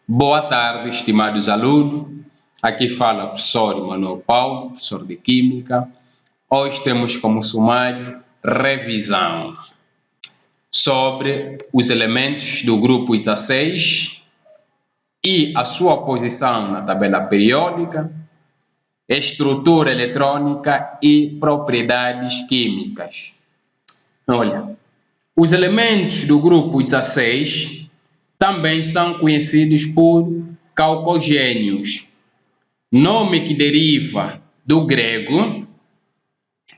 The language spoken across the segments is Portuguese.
Boa tarde, estimados alunos. Aqui fala o professor Manuel Paulo, professor de Química. Hoje temos como sumário revisão sobre os elementos do grupo 16 e a sua posição na tabela periódica, estrutura eletrônica e propriedades químicas. Olha, os elementos do grupo 16 também são conhecidos por calcogênios, nome que deriva do grego,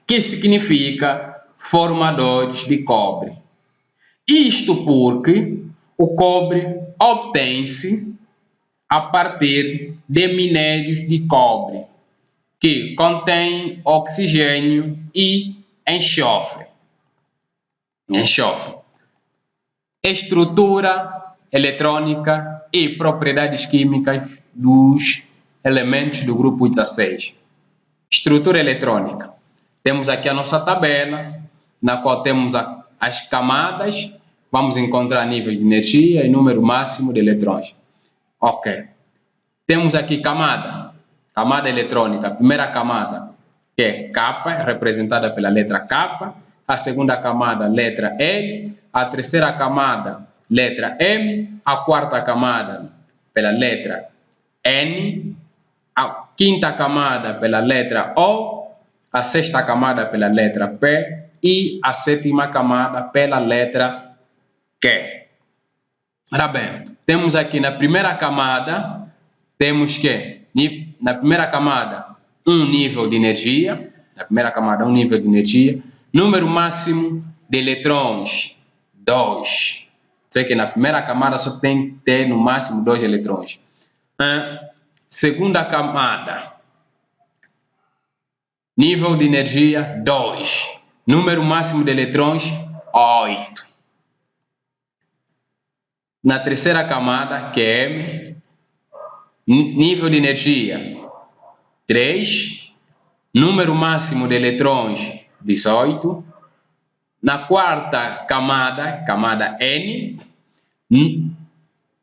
que significa formadores de cobre. Isto porque o cobre obtém-se a partir de minérios de cobre, que contêm oxigênio e enxofre. Estrutura eletrônica e propriedades químicas dos elementos do grupo 16. Estrutura eletrônica. Temos aqui a nossa tabela, na qual temos as camadas, vamos encontrar nível de energia e número máximo de eletrões. Ok. Temos aqui camada eletrônica. A primeira camada, que é K, representada pela letra K. A segunda camada, letra L. A terceira camada, letra M. A quarta camada, pela letra N. A quinta camada, pela letra O. A sexta camada, pela letra P. E a sétima camada, pela letra Q. Ora bem, temos aqui na primeira camada, temos que, na primeira camada, um nível de energia. Na primeira camada, um nível de energia. Número máximo de eletrões, 2. Sei que na primeira camada só tem que ter no máximo 2 eletrões. Segunda camada, nível de energia 2. Número máximo de eletrões, 8. Na terceira camada, que é M, nível de energia 3. Número máximo de eletrões, 18. Na quarta camada, camada N,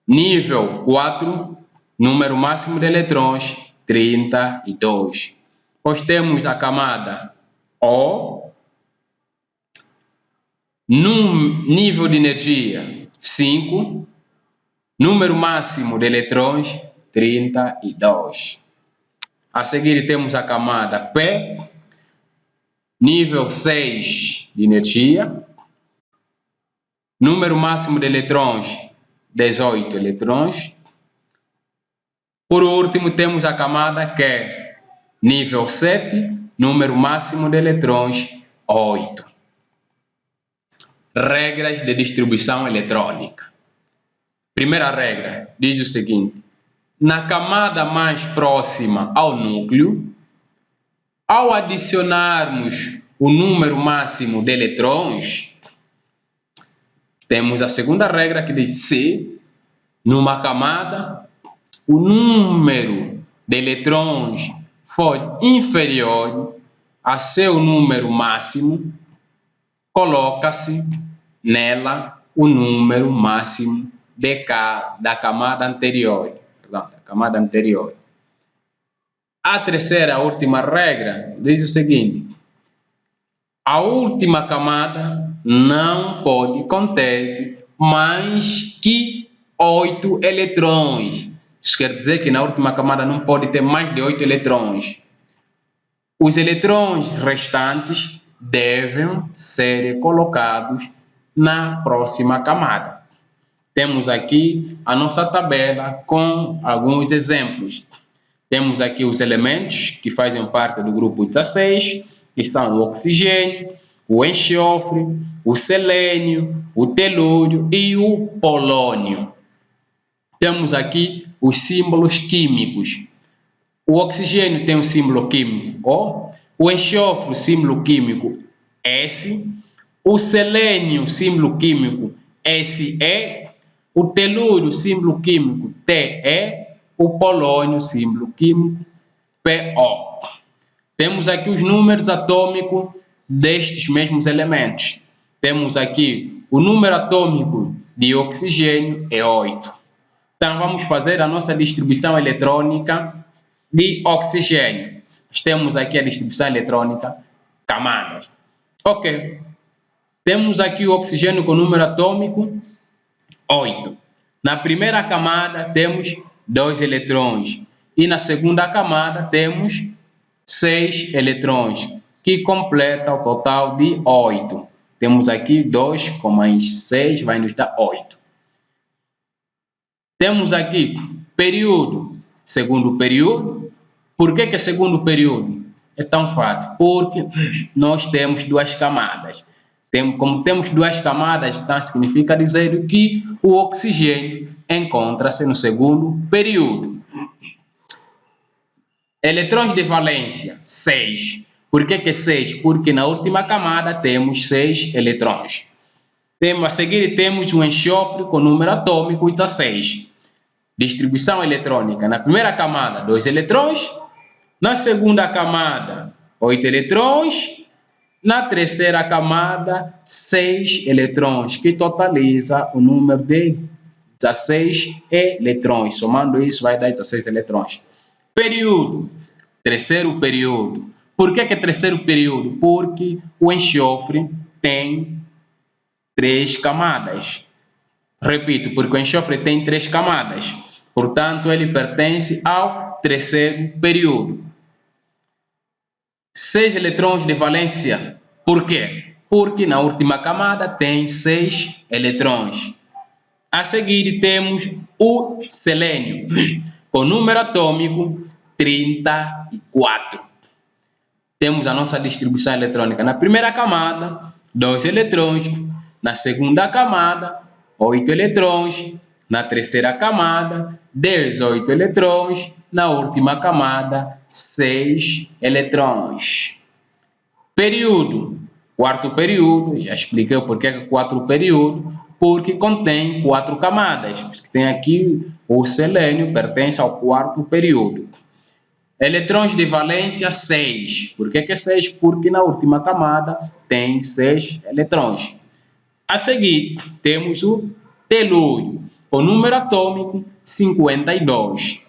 nível 4, número máximo de eletrões, 32. Depois temos a camada O, nível de energia 5, número máximo de eletrões, 32. A seguir temos a camada P, nível 6 de energia, número máximo de eletrões, 18 eletrões. Por último, temos a camada Q, nível 7, número máximo de eletrões, 8. Regras de distribuição eletrônica. Primeira regra diz o seguinte: na camada mais próxima ao núcleo, ao adicionarmos o número máximo de eletrões, temos a segunda regra que diz: se numa camada o número de eletrões for inferior a seu número máximo, coloca-se nela o número máximo da camada anterior. A terceira, a última regra, diz o seguinte: a última camada não pode conter mais que 8 eletrões. Isso quer dizer que na última camada não pode ter mais de 8 eletrões. Os eletrões restantes devem ser colocados na próxima camada. Temos aqui a nossa tabela com alguns exemplos. Temos aqui os elementos que fazem parte do grupo 16, que são o oxigênio, o enxofre, o selênio, o telúrio e o polônio. Temos aqui os símbolos químicos. O oxigênio tem o símbolo químico O, o enxofre, o símbolo químico S, o selênio, o símbolo químico Se, o telúrio, o símbolo químico Te, o polônio, símbolo químico PO. Temos aqui os números atômicos destes mesmos elementos. Temos aqui o número atômico de oxigênio é 8. Então, vamos fazer a nossa distribuição eletrônica de oxigênio. Nós temos aqui a distribuição eletrônica, camadas. Ok. Temos aqui o oxigênio com número atômico 8. Na primeira camada temos 2 eletrões e na segunda camada temos 6 eletrões, que completa o total de 8. Temos aqui 2 com mais 6 vai nos dar 8. Temos aqui período, segundo período. Por que é segundo período? É tão fácil, porque nós temos 2 camadas. Como temos 2 camadas, então significa dizer que o oxigênio encontra-se no segundo período. Eletrões de valência, 6. Por que 6? Porque na última camada temos 6 eletrões. A seguir temos o enxofre com número atômico 16. Distribuição eletrônica. Na primeira camada, 2 eletrões. Na segunda camada, 8 eletrões. Na terceira camada, 6 eletrões, que totaliza o número de 16 eletrões. Somando isso, vai dar 16 eletrões. Período. Terceiro período. Por que terceiro período? Porque o enxofre tem 3 camadas. Repito, porque o enxofre tem 3 camadas. Portanto, ele pertence ao terceiro período. 6 eletrões de valência. Por quê? Porque na última camada tem 6 eletrões. A seguir temos o selênio, com número atômico 34. Temos a nossa distribuição eletrônica. Na primeira camada, 2 eletrões. Na segunda camada, 8 eletrões. Na terceira camada, 18 eletrões. Na última camada, 6 eletrões. Período. Quarto período, já expliquei o porquê que é 4 período, porque contém 4 camadas. Tem aqui o selênio, pertence ao quarto período. Eletrões de valência, 6. Por que 6? Porque na última camada tem 6 eletrões. A seguir, temos o telúrio, com número atômico 52.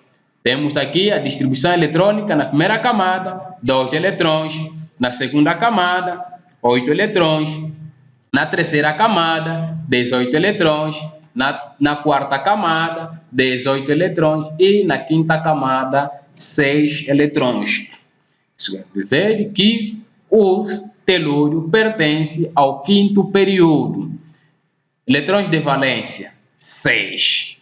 Temos aqui a distribuição eletrônica. Na primeira camada, 2 eletrões. Na segunda camada, 8 eletrões. Na terceira camada, 18 eletrões. Na quarta camada, 18 eletrões. E na quinta camada, 6 eletrões. Isso quer dizer que o telúrio pertence ao quinto período. Eletrões de valência, 6.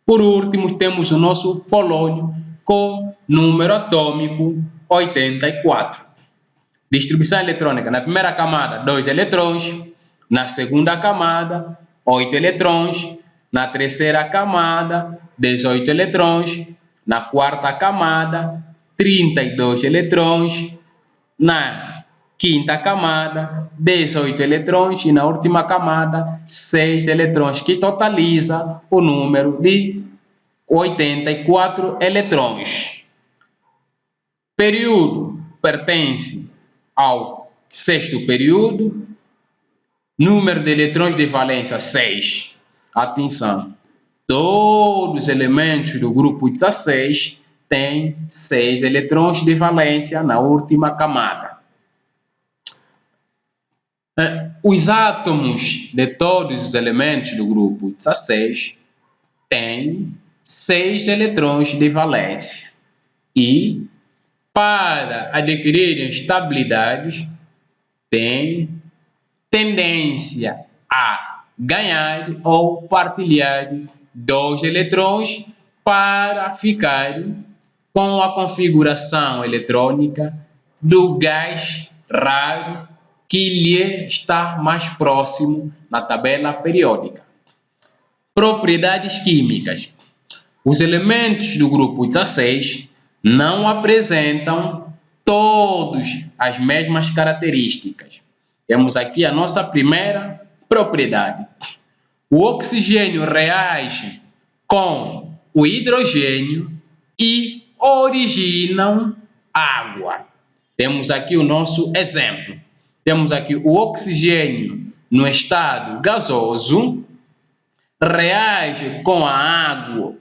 Por último, temos o nosso polônio com número atômico 84. Distribuição eletrônica. Na primeira camada, 2 eletrões. Na segunda camada, 8 eletrões. Na terceira camada, 18 eletrões. Na quarta camada, 32 eletrões. Na quinta camada, 18 eletrões. E na última camada, 6 eletrões, que totaliza o número de 84 eletrões. Período pertence ao sexto período. Número de eletrões de valência, 6. Atenção! Todos os elementos do grupo 16 têm 6 eletrões de valência na última camada. Os átomos de todos os elementos do grupo 16 têm 6 eletrões de valência. E, para adquirirem estabilidades, têm tendência a ganhar ou partilhar 2 eletrões para ficar com a configuração eletrônica do gás raro que lhe está mais próximo na tabela periódica. Propriedades químicas. Os elementos do grupo 16 não apresentam todas as mesmas características. Temos aqui a nossa primeira propriedade. O oxigênio reage com o hidrogênio e originam água. Temos aqui o nosso exemplo. Temos aqui o oxigênio no estado gasoso reage com a água,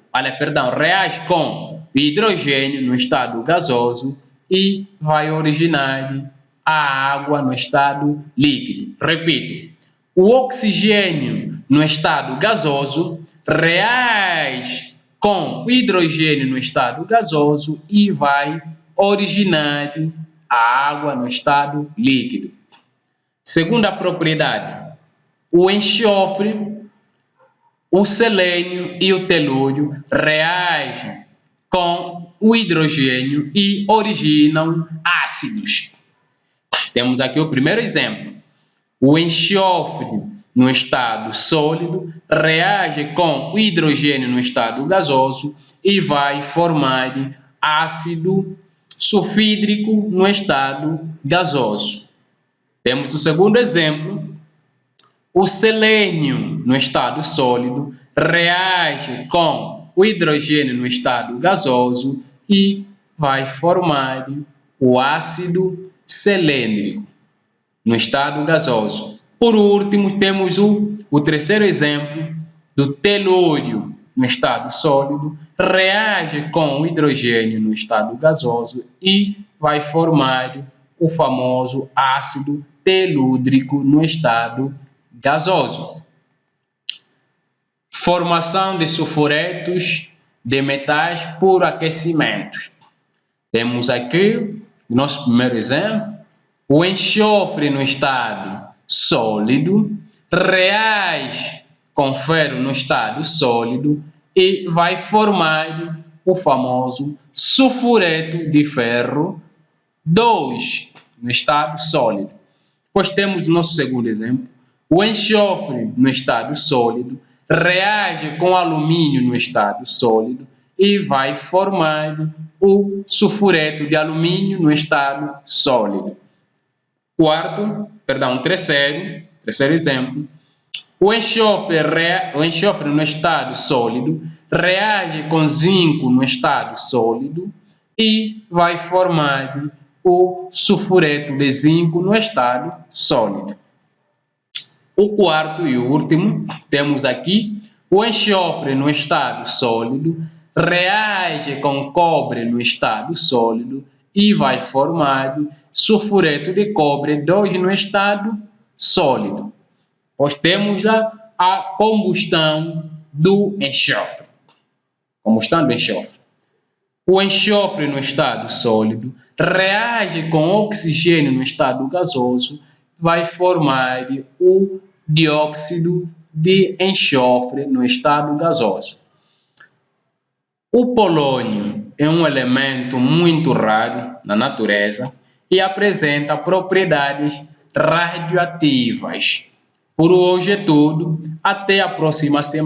reage com o hidrogênio no estado gasoso e vai originar a água no estado líquido. Repito, o oxigênio no estado gasoso reage com o hidrogênio no estado gasoso e vai originar a água no estado líquido. Segunda propriedade, o enxofre, o selênio e o telúrio reagem com o hidrogênio e originam ácidos. Temos aqui o primeiro exemplo. O enxofre no estado sólido reage com o hidrogênio no estado gasoso e vai formar ácido sulfídrico no estado gasoso. Temos o segundo exemplo. O selênio no estado sólido reage com o hidrogênio no estado gasoso e vai formar o ácido selênico no estado gasoso. Por último, temos o terceiro exemplo do telúrio no estado sólido, reage com o hidrogênio no estado gasoso e vai formar o famoso ácido telúdrico no estado gasoso. Formação de sulfuretos de metais por aquecimento. Temos aqui o nosso primeiro exemplo. O enxofre no estado sólido reage com ferro no estado sólido e vai formar o famoso sulfureto de ferro 2 no estado sólido. Depois temos o nosso segundo exemplo. O enxofre no estado sólido reage com alumínio no estado sólido e vai formar o sulfureto de alumínio no estado sólido. Terceiro exemplo. O enxofre no estado sólido reage com zinco no estado sólido e vai formar o sulfureto de zinco no estado sólido. O quarto e último, temos aqui o enxofre no estado sólido reage com cobre no estado sólido e vai formar sulfureto de cobre 2 no estado sólido. Pois temos a combustão do enxofre. O enxofre no estado sólido reage com oxigênio no estado gasoso, vai formar o dióxido de enxofre no estado gasoso. O polônio é um elemento muito raro na natureza e apresenta propriedades radioativas. Por hoje é tudo. Até a próxima semana.